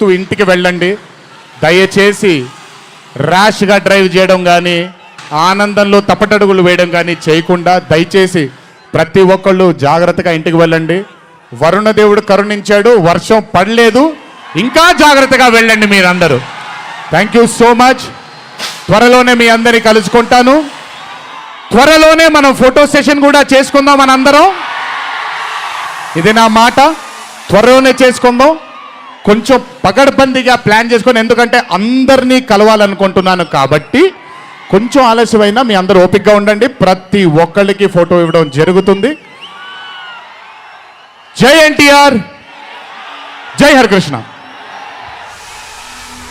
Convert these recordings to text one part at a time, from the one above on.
చూస్తూ ఇంటికి వెళ్ళండి. దయచేసి ర్యాష్గా డ్రైవ్ చేయడం కానీ ఆనందంలో తప్పటడుగులు వేయడం కానీ చేయకుండా దయచేసి ప్రతి ఒక్కళ్ళు జాగ్రత్తగా ఇంటికి వెళ్ళండి. వరుణదేవుడు కరుణించాడు, వర్షం పడలేదు, ఇంకా జాగ్రత్తగా వెళ్ళండి మీరందరూ. Thank you so much. త్వరలోనే మీ అందరినీ కలుసుకుంటాను. త్వరలోనే మనం ఫోటో సెషన్ కూడా చేసుకుందాం మనందరం. ఇది నా మాట, త్వరలోనే చేసుకుందాం. కొంచెం పగడ్బందీగా ప్లాన్ చేసుకొని, ఎందుకంటే అందరినీ కలవాలనుకుంటున్నాను కాబట్టి కొంచెం ఆలస్యమైనా మీ అందరూ ఓపికగా ఉండండి. ప్రతి ఒక్కళ్ళకి ఫోటో ఇవ్వడం జరుగుతుంది. జై ఎన్టీఆర్, జై హరికృష్ణ.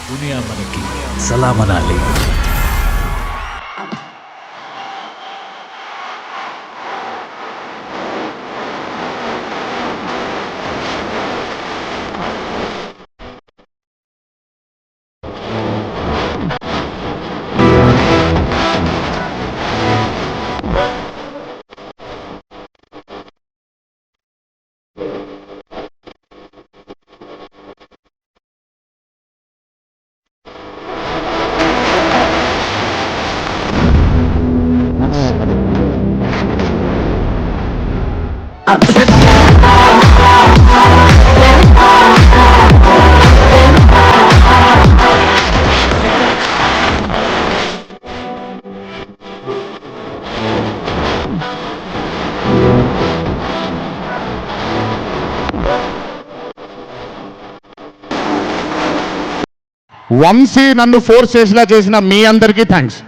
దునియా మనకి సలామనాలి. వంశీ నన్ను ఫోర్స్ చేసేలా చేసిన మీ అందరికీ థ్యాంక్స్.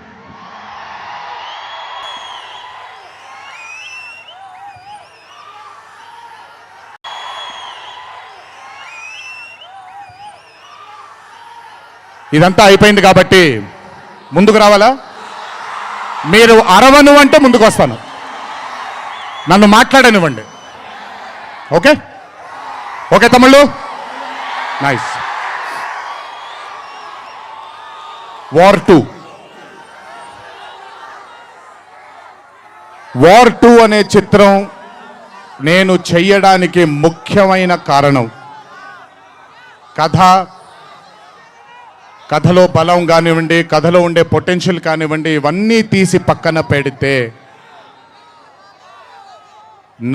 ఇదంతా అయిపోయింది కాబట్టి ముందుకు రావాలా? మీరు అరవను అంటే ముందుకు వస్తాను, నన్ను మాట్లాడనివ్వండి. ఓకే ఓకే తమ్ముళ్ళు, నైస్. వార్ 2 అనే చిత్రం నేను చెయ్యడానికి ముఖ్యమైన కారణం కథలో బలం కానివ్వండి, కథలో ఉండే పొటెన్షియల్ కానివ్వండి, ఇవన్నీ తీసి పక్కన పెడితే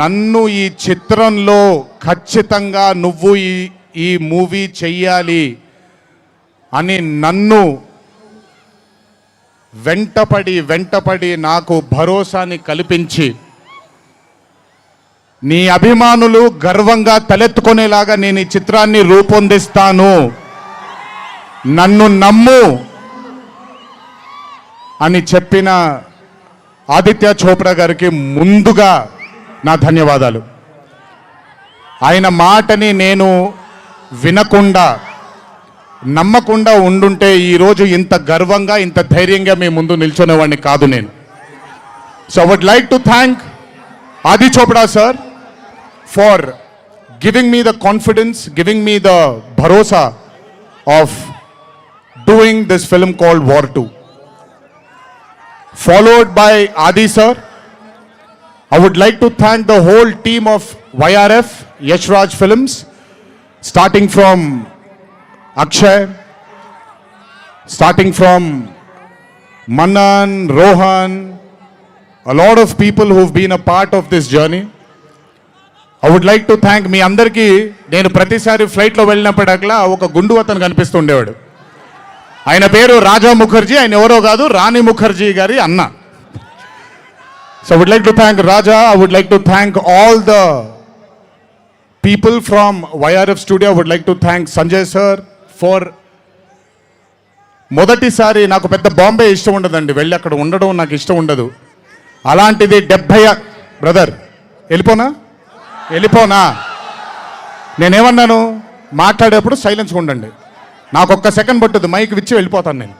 నన్ను ఈ చిత్రంలో ఖచ్చితంగా నువ్వు ఈ మూవీ చెయ్యాలి అని నన్ను వెంటపడి నాకు భరోసాని కల్పించి, నీ అభిమానులు గర్వంగా తలెత్తుకునేలాగా నేను ఈ చిత్రాన్ని రూపొందిస్తాను, నన్ను నమ్ము అని చెప్పిన ఆదిత్య చోప్రా గారికి ముందుగా నా ధన్యవాదాలు. ఆయన మాటని నేను వినకుండా నమ్మకుండా ఉండుంటే ఈరోజు ఇంత గర్వంగా ఇంత ధైర్యంగా మీ ముందు నిల్చునేవాడిని కాదు నేను. So I would like to thank Adi Chopra sir for giving me the confidence, giving me the భరోసా of doing this film called War 2. Followed by Adi sir, I would like to thank the whole team of YRF, Yash Raj Films, starting from Akshay, starting from Manan, Rohan, a lot of people who've been a part of this journey. I would like to thank మీ అందరికీ. నేను ప్రతిసారి ఫ్లైట్లో వెళ్ళినప్పుడల్లా ఒక గుండు అతను కనిపిస్తుండేవాడు. ఆయన పేరు రాజా ముఖర్జీ, ఆయన ఎవరో కాదు, రాణి ముఖర్జీ గారి అన్న. So I would like to thank Raja. I would like to thank all the people from YRF Studio. I would like to thank Sanjay sir for మొదటిసారి నాకు పెద్ద బాంబే ఇష్టం ఉండదండి, వెళ్ళి అక్కడ ఉండడం నాకు ఇష్టం ఉండదు. అలాంటిది 70 బ్రదర్ వెళ్ళిపోనా నేనేమన్నాను, మాట్లాడేప్పుడు సైలెన్స్గా ఉండండి, నాకు ఒక్క సెకండ్ పట్టుద్ది, మైక్ విచ్చి వెళ్ళిపోతాను నేను.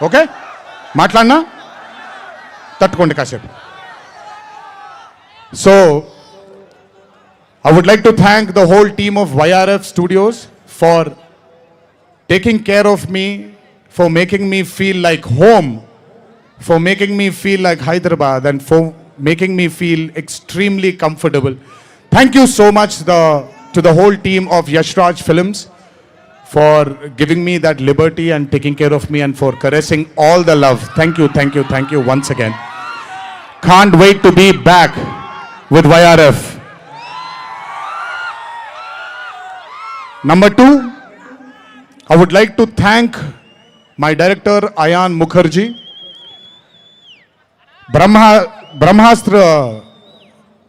ఓకే, మాట్లాడినా తట్టుకోండి కాసేపు. So I would like to thank the whole team of YRF Studios for taking care of me, for making me feel like home, for making me feel like Hyderabad, and for making me feel extremely comfortable. Thank you so much to the whole team of Yash Raj Films for giving me that liberty and taking care of me and for caressing all the love. Thank you, thank you, thank you once again. Can't wait to be back with YRF. Number 2, I would like to thank my director Ayan Mukherjee. బ్రహ్మాస్త్ర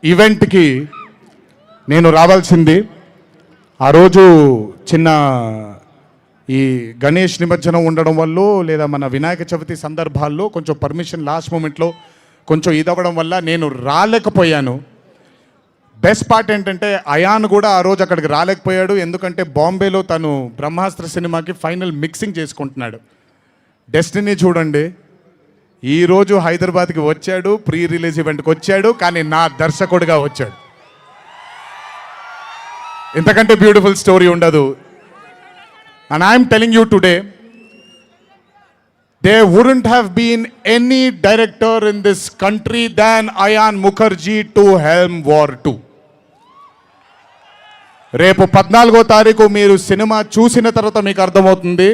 ఈవెంట్కి నేను రావాల్సింది. ఆ రోజు చిన్న ఈ గణేష్ నిమజ్జనం ఉండడం వల్ల లేదా మన వినాయక చవితి సందర్భాల్లో కొంచెం పర్మిషన్ లాస్ట్ మూమెంట్లో కొంచెం ఇదవ్వడం వల్ల నేను రాలేకపోయాను. బెస్ట్ పార్ట్ ఏంటంటే అయాన్ కూడా ఆ రోజు అక్కడికి రాలేకపోయాడు. ఎందుకంటే బాంబేలో తను బ్రహ్మాస్త్ర సినిమాకి ఫైనల్ మిక్సింగ్ చేసుకుంటున్నాడు. డెస్టినీ చూడండి, ఈరోజు హైదరాబాద్కి వచ్చాడు, ప్రీ రిలీజ్ ఈవెంట్కి వచ్చాడు, కానీ నా దర్శకుడిగా వచ్చాడు. ఇంతకంటే బ్యూటిఫుల్ స్టోరీ ఉండదు. And I'm telling you today, there wouldn't have been any director in this country than Ayan Mukherjee to helm War 2. రేపు 14వ తారీఖు మీరు సినిమా చూసిన తర్వాత మీకు అర్థమవుతుంది.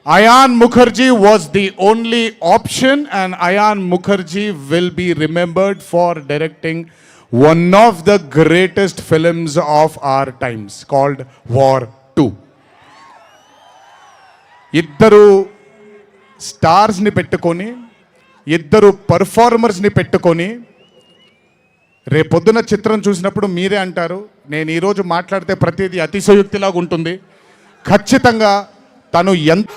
Ayan Mukherjee was the only option, and Ayan Mukherjee will be remembered for directing one of the greatest films of our times called War 2. ఇద్దరు స్టార్స్ని పెట్టుకొని, ఇద్దరు పర్ఫార్మర్స్ని పెట్టుకొని రేపొద్దున చిత్రం చూసినప్పుడు మీరే అంటారు, నేను ఈరోజు మాట్లాడితే ప్రతిదీ అతిశయోక్తిలాగా ఉంటుంది. ఖచ్చితంగా తను ఎంత